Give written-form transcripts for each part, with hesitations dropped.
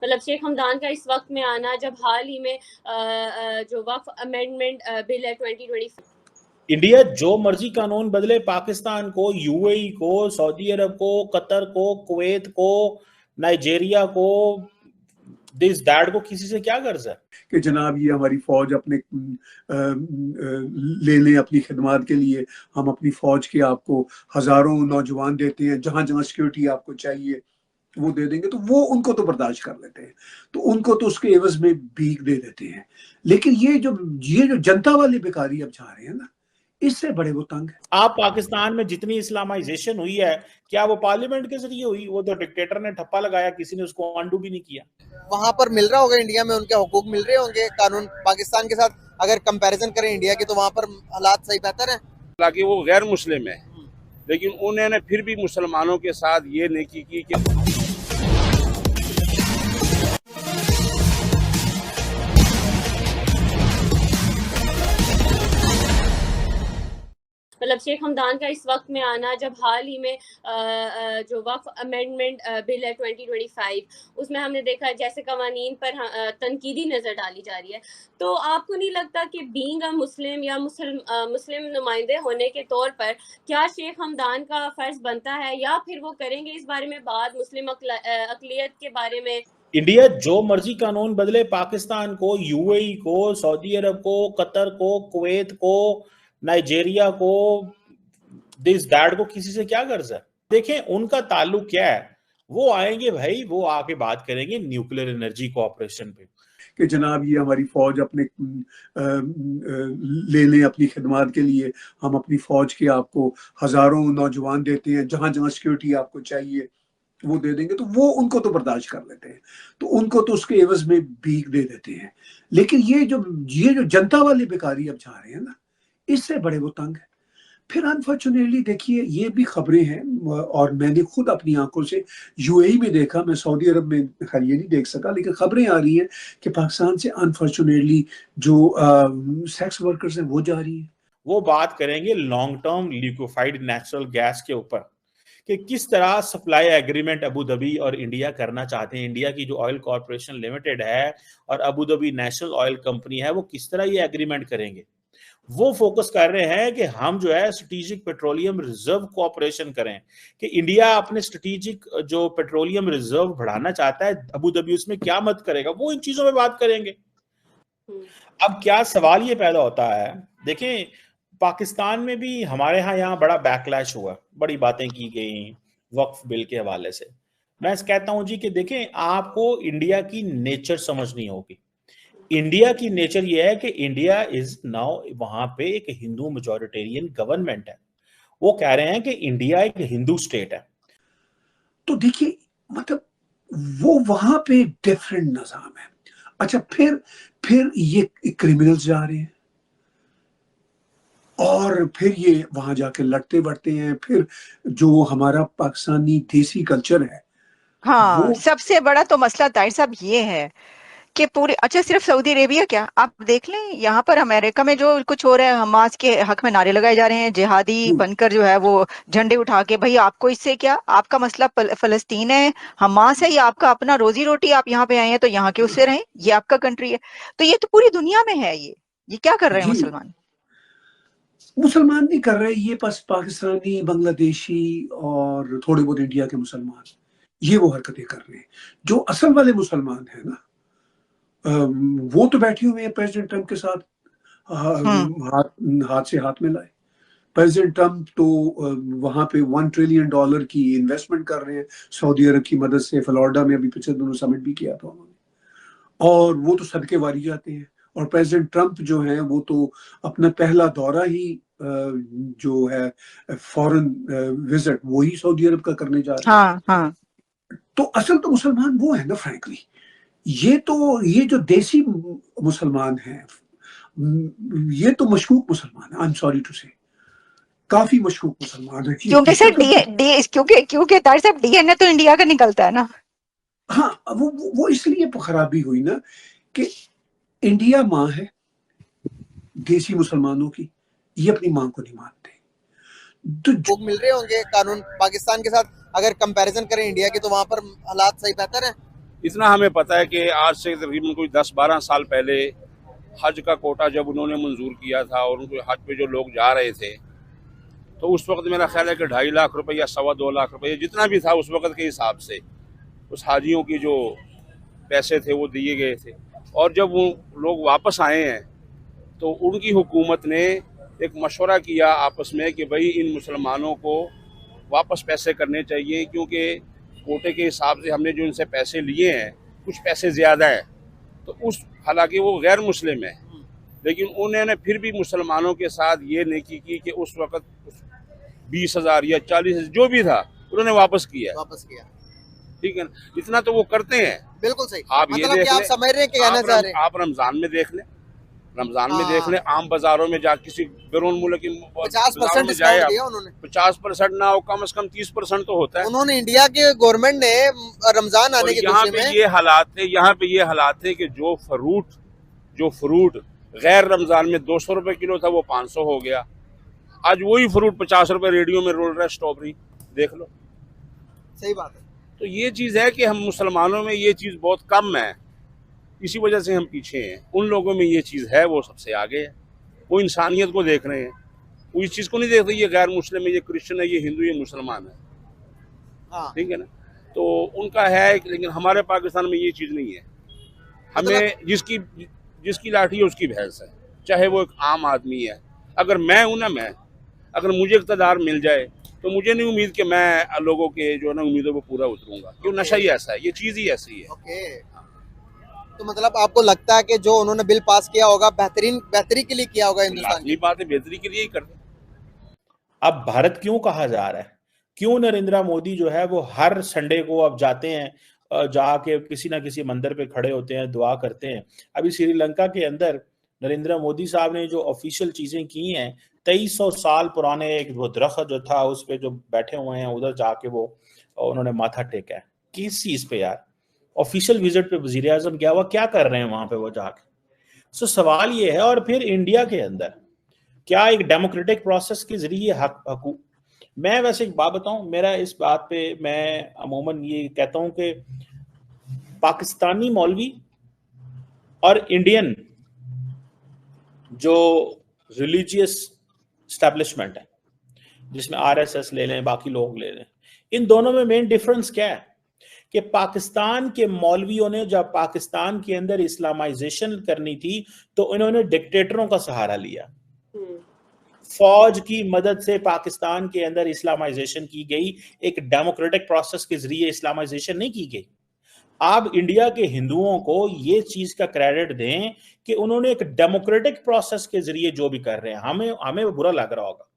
मतलब शेख हमदान का इस वक्त में आना, जब हाल ही में जो वक्फ अमेंडमेंट बिल है 2025। इंडिया जो मर्जी कानून बदले, पाकिस्तान को, यूएई को, सऊदी अरब को, कतर को, कुवैत को, नाइजीरिया को, दिस दैट को किसी से क्या गर्ज है कि जनाब ये हमारी फौज अपने ले लें अपनी खिदमत के लिए, हम अपनी फौज के आपको हजारों नौजवान देते हैं, जहां जहां सिक्योरिटी आपको चाहिए वो दे देंगे, तो वो उनको तो बर्दाश्त कर लेते हैं, तो उनको तो उसके एवज में भीख दे देते हैं। लेकिन ये जो जनता वाले बेकारी अब जा रहे हैं ना, इससे बड़े वो तंग है। आप पाकिस्तान में जितनी इस्लामाइजेशन हुई है, क्या वो पार्लियामेंट के जरिए हुई? वो तो डिक्टेटर ने ठप्पा लगाया, किसी ने उसको अंडू भी नहीं किया। वहां पर मिल रहा होगा, इंडिया में उनके हुकूक मिल रहे होंगे, कानून पाकिस्तान के साथ अगर कंपैरिजन करें इंडिया के, तो वहां पर हालात सही बेहतर है। हालांकि वो गैर मुस्लिम है, लेकिन उन्होंने फिर भी मुसलमानों के साथ ये नेकी की कि मतलब शेख हमदान का इस वक्त में आना, जब हाल ही में जो वक्फ अमेंडमेंट बिल है 2025, उसमें हमने देखा जैसे कवानीन पर तनकीदी नज़र डाली जा रही है। तो आपको नहीं लगता कि बीइंग अ मुस्लिम या मुस्लिम नुमाइंदे होने के तौर पर क्या शेख हमदान का फ़र्ज़ बनता है, या फिर वो करेंगे इस बारे में बात मुस्लिम अक़लियत के बारे में? इंडिया जो मर्जी कानून बदले, पाकिस्तान को, यूएई को, सऊदी अरब को, कतर को, कुवैत को, नाइजीरिया को, दिस दैट को किसी से क्या गर्ज है? देखें उनका ताल्लुक क्या है, वो आएंगे भाई, वो आके बात करेंगे न्यूक्लियर एनर्जी कोऑपरेशन पे कि जनाब ये हमारी फौज अपने ले लें अपनी खिदमत के लिए, हम अपनी फौज के आपको हजारों नौजवान देते हैं, जहां जहां सिक्योरिटी आपको चाहिए वो दे देंगे, तो वो उनको तो बर्दाश्त कर लेते हैं, तो उनको तो उसके एवज में भीख दे देते हैं। लेकिन ये जो जनता वाले बेकारी अब जा रहे हैं ना, इससे बड़े वो तंग है। फिर अनफॉर्चुनेटली देखिए ये भी खबरें हैं, और मैंने खुद अपनी आंखों से यूएई में देखा, मैं सऊदी अरब में खैर ये नहीं देख सका, लेकिन खबरें आ रही हैं कि पाकिस्तान से अनफॉर्चुनेटली जो सेक्स वर्कर्स हैं वो जा रही हैं। वो बात करेंगे long term liquefied natural gas के ऊपर, कि किस तरह सप्लाई एग्रीमेंट अबू धाबी और इंडिया करना चाहते हैं। इंडिया की जो ऑयल कॉर्पोरेशन लिमिटेड है और Abu Dhabi national oil company है, वो किस तरह ये एग्रीमेंट करेंगे। वो फोकस कर रहे हैं कि हम जो है स्ट्रेटेजिक पेट्रोलियम रिजर्व कोऑपरेशन करें, कि इंडिया अपने स्ट्रेटेजिक जो पेट्रोलियम रिजर्व बढ़ाना चाहता है, अबू धाबी उसमें क्या मत करेगा, वो इन चीजों में बात करेंगे। अब क्या सवाल ये पैदा होता है, देखें पाकिस्तान में भी हमारे यहाँ बड़ा बैकलैश हुआ, बड़ी बातें की गई वक्फ बिल के हवाले से। मैं कहता हूं जी कि देखें आपको इंडिया की नेचर समझनी होगी। इंडिया की नेचर ये है कि इंडिया इज नाउ, वहां पे एक हिंदू मेजॉरिटेरियन गवर्नमेंट है। वो कह रहे हैं कि इंडिया एक हिंदू स्टेट है। तो देखिए मतलब वो वहां पे डिफरेंट निजाम है। अच्छा फिर ये क्रिमिनल्स जा रहे हैं और फिर ये वहां जाके लड़ते बढ़ते हैं। फिर जो हमारा पाकिस्तानी देसी कल्चर है, हाँ, सबसे बड़ा तो मसला ताहिर साहब ये है कि पूरे, अच्छा सिर्फ सऊदी अरेबिया क्या, आप देख लें यहाँ पर अमेरिका में जो कुछ हो रहा है, हमास के हक में नारे लगाए जा रहे हैं, जिहादी बनकर जो है वो झंडे उठा के, भाई आपको इससे क्या, आपका मसला फलस्तीन है, हमास है, या आपका अपना रोजी रोटी, आप यहाँ पे आए हैं तो यहाँ के उससे रहें, ये आपका कंट्री है। तो ये तो पूरी दुनिया में है। ये क्या कर रहे हैं मुसलमान नहीं कर रहे, ये बस पाकिस्तानी, बांग्लादेशी और थोड़े बहुत इंडिया के मुसलमान, ये वो हरकतें कर रहे हैं। जो असल वाले मुसलमान है ना, वो तो बैठे हुए हैं प्रेसिडेंट ट्रंप के साथ, हाथ से हाथ मिलाए। प्रेसिडेंट ट्रंप तो वहां पे $1 ट्रिलियन की इन्वेस्टमेंट कर रहे हैं सऊदी अरब की मदद से। फ्लोरिडा में अभी पिछले दिनों समिट भी किया था उन्होंने, और वो तो सदके वारी जाते हैं। और प्रेसिडेंट ट्रंप जो है वो तो अपना पहला दौरा ही जो है फॉरेन विजिट, वो ही सऊदी अरब का करने जा रहे हैं। हाँ। तो असल तो मुसलमान वो है ना, फ्रैंकली ये जो देसी मुसलमान हैं, ये तो मशकूक मुसलमान है। आई एम सॉरी टू से, काफी मशकूक मुसलमान है। क्योंकि सर क्योंकि तारिक साहब डीएनए तो इंडिया का निकलता है ना। हाँ, वो इसलिए खराबी हुई ना कि इंडिया माँ है देसी मुसलमानों की, ये अपनी माँ को नहीं मानते। तो मिल रहे होंगे कानून पाकिस्तान के साथ अगर कंपैरिजन करें इंडिया के, तो वहां पर हालात सही बेहतर है। इतना हमें पता है कि आज से तकरीबन कोई 10-12 साल पहले हज का कोटा जब उन्होंने मंजूर किया था और उनको हज पे जो लोग जा रहे थे, तो उस वक्त मेरा ख्याल है कि 2.5 लाख रुपए या 2.25 लाख रुपए जितना भी था उस वक्त के हिसाब से उस हाजियों की जो पैसे थे वो दिए गए थे। और जब वो लोग वापस आए हैं तो उनकी हुकूमत ने एक मशवरा किया आपस में कि भाई इन मुसलमानों को वापस पैसे करने चाहिए, क्योंकि कोटे के हिसाब से हमने जो इनसे पैसे लिए हैं कुछ पैसे ज़्यादा हैं। तो उस हालांकि वो गैर मुस्लिम है, लेकिन उन्होंने फिर भी मुसलमानों के साथ ये नेकी की कि उस वक़्त 20,000 या 40,000 जो भी था उन्होंने वापस किया। ठीक है ना, इतना तो वो करते हैं। बिल्कुल सही। आप मतलब ये देख आप समझ रहे हैं कि कहना चाह रहे हैं आप रमजान में देख लें, रमजान में देख लें, आम बाजारों में जा किसी बैरून मुल्क 50% डिस्काउंट दिया उन्होंने। 50% ना हो, कम से कम 30% तो होता है। उन्होंने इंडिया के गवर्नमेंट ने रमजान आने के यहाँ पे ये हालात थे, यहाँ पे ये हालात थे कि जो फ्रूट गैर रमजान में 200 रुपए किलो था वो 500 हो गया। आज वही फ्रूट 50 रुपए रेडियो में रोल रहा है, स्ट्रॉबेरी देख लो। सही बात है। तो ये चीज़ है कि हम मुसलमानों में ये चीज़ बहुत कम है, इसी वजह से हम पीछे हैं। उन लोगों में ये चीज़ है, वो सबसे आगे है। वो इंसानियत को देख रहे हैं, वो इस चीज़ को नहीं देख रहे ये गैर मुस्लिम है, ये क्रिश्चियन है, ये हिंदू, ये मुसलमान है। हाँ। ठीक है ना, तो उनका है, लेकिन हमारे पाकिस्तान में ये चीज़ नहीं है। हमें जिसकी लाठी है उसकी भैंस है, चाहे वो एक आम आदमी है। अगर मैं हूँ ना, अगर मुझे इक़्तिदार मिल जाए तो मुझे नहीं उम्मीद कि मैं लोगों के जो ना उम्मीदों को पूरा उतरूंगा, क्यों नशा ही ऐसा है, ये चीज़ ही ऐसी है। तो मतलब आपको लगता है कि जो उन्होंने बिल पास किया होगा बेहतरी के लिए किया होगा हिंदुस्तान की? बात है, बेहतरी के लिए ही करते। अब भारत क्यों कहा जा रहा है, क्यों नरेंद्र मोदी जो है वो हर संडे को अब जाते हैं, जाके किसी ना किसी मंदिर पे खड़े होते हैं, दुआ करते हैं। अभी श्रीलंका के अंदर नरेंद्र मोदी साहब ने जो ऑफिशियल चीजें की हैं, 2300 साल पुराने एक वो दरख्त जो था उस पे जो बैठे हुए हैं, उधर जाके वो उन्होंने माथा टेका है। किस चीज पे यार? ऑफिशियल विजिट पे वजीर आजम गया हुआ, क्या कर रहे हैं वहां पे वो जाके? सो सवाल ये है। और फिर इंडिया के अंदर क्या एक डेमोक्रेटिक प्रोसेस के जरिए मैं वैसे एक बात बताऊं, मेरा इस बात पे मैं अमूमन ये कहता हूं कि पाकिस्तानी मौलवी और इंडियन जो रिलीजियस एस्टेब्लिशमेंट है, जिसमें आरएसएस ले लें, बाकी लोग ले लें, इन दोनों में मेन डिफरेंस क्या है कि पाकिस्तान के मौलवियों ने जब पाकिस्तान के अंदर इस्लामाइजेशन करनी थी तो इन्होंने डिक्टेटरों का सहारा लिया। फौज की मदद से पाकिस्तान के अंदर इस्लामाइजेशन की गई, एक डेमोक्रेटिक प्रोसेस के जरिए इस्लामाइजेशन नहीं की गई। आप इंडिया के हिंदुओं को ये चीज का क्रेडिट दें कि उन्होंने एक डेमोक्रेटिक प्रोसेस के जरिए जो भी कर रहे हैं, हमें बुरा लग रहा होगा,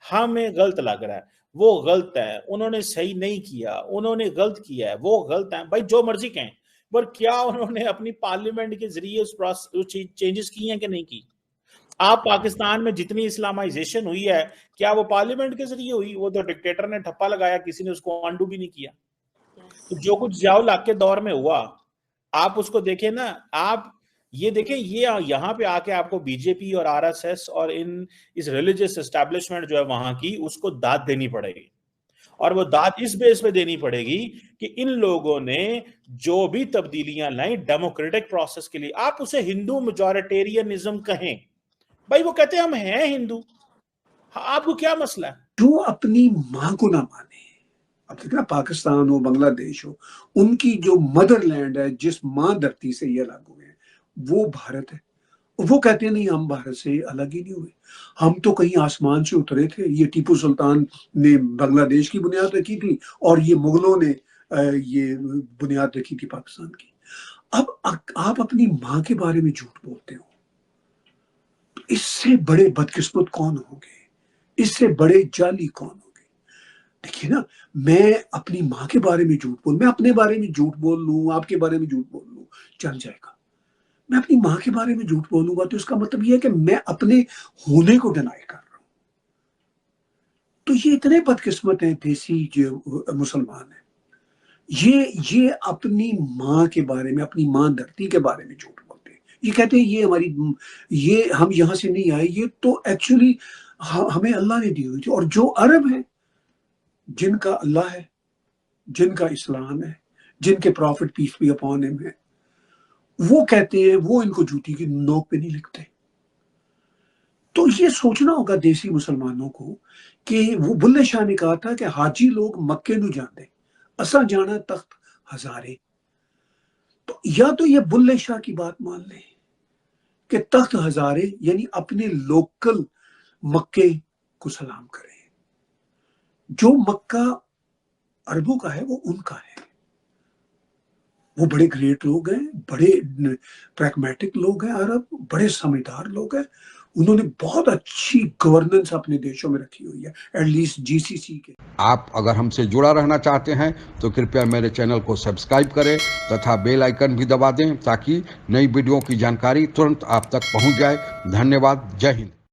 हमें गलत लग रहा है, वो गलत है, उन्होंने सही नहीं किया, उन्होंने गलत किया है, वो गलत है, भाई जो मर्जी कहें, पर क्या उन्होंने अपनी पार्लियामेंट के जरिए उस चेंजेस की हैं कि नहीं की? आप पाकिस्तान में जितनी इस्लामाइजेशन हुई है, क्या वो पार्लियामेंट के जरिए हुई? वो तो डिक्टेटर ने ठप्पा लगाया, किसी ने उसको अंडू भी नहीं किया। तो जो कुछ जियाउल हक के दौर में हुआ, आप उसको देखें ना, आप ये देखें, ये यहाँ पे आके आपको बीजेपी और आरएसएस और इस रिलीजियस एस्टैब्लिशमेंट जो है वहां की, उसको दाद देनी पड़ेगी। और वो दाद इस बेस पे देनी पड़ेगी कि इन लोगों ने जो भी तब्दीलियां लाई डेमोक्रेटिक प्रोसेस के लिए, आप उसे हिंदू मेजॉरिटेरियनिज्म कहें, भाई वो कहते हैं हम हैं हिंदू, आपको क्या मसला है? जो अपनी माँ को ना माने, अब देखना पाकिस्तान हो, बांग्लादेश हो, उनकी जो मदरलैंड है, जिस माँ धरती से ये अलग हुए हैं, वो भारत है। वो कहते हैं नहीं, हम भारत से अलग ही नहीं हुए, हम तो कहीं आसमान से उतरे थे। ये टीपू सुल्तान ने बांग्लादेश की बुनियाद रखी थी और ये मुगलों ने ये बुनियाद रखी थी पाकिस्तान की। अब आप अपनी माँ के बारे में झूठ बोलते हो, इससे बड़े बदकिस्मत कौन होंगे, इससे बड़े जाली कौन होंगे? देखिए ना, मैं अपनी माँ के बारे में झूठ मैं अपने बारे में झूठ बोल लूं, आपके बारे में झूठ बोल लूं, चल जाएगा। मैं अपनी माँ के बारे में झूठ बोलूंगा तो इसका मतलब यह है कि मैं अपने होने को डिनाई कर रहा हूं। तो ये इतने बदकिस्मत हैं देसी जो मुसलमान है, ये अपनी माँ के बारे में, अपनी माँ धरती के बारे में झूठ बोलते हैं। ये कहते हैं ये हमारी, ये हम यहां से नहीं आए, ये तो एक्चुअली हमें अल्लाह ने दी हुई थी। और जो अरब है, जिनका अल्लाह है, जिनका इस्लाम है, जिनके प्रॉफिट पीस भी अपॉन हिम है, वो कहते हैं, वो इनको जूती की नोक पे नहीं लिखते। तो ये सोचना होगा देसी मुसलमानों को कि वो बुल्ले शाह ने कहा था कि हाजी लोग मक्के नू जाते, असा जाना तख्त हजारे। तो या तो ये बुल्ले शाह की बात मान लें कि तख्त हजारे यानी अपने लोकल मक्के को सलाम करें। जो मक्का अरबों का है वो उनका है। वो बड़े ग्रेट लोग हैं, बड़े प्रैग्मेटिक लोग हैं अरब, बड़े समझदार लोग हैं। उन्होंने बहुत अच्छी गवर्नेंस अपने देशों में रखी हुई है, एटलीस्ट जीसीसी के। आप अगर हमसे जुड़ा रहना चाहते हैं तो कृपया मेरे चैनल को सब्सक्राइब करें तथा बेल आइकन भी दबा दें ताकि नई वीडियो की जानकारी तुरंत आप तक पहुंच जाए। धन्यवाद। जय हिंद।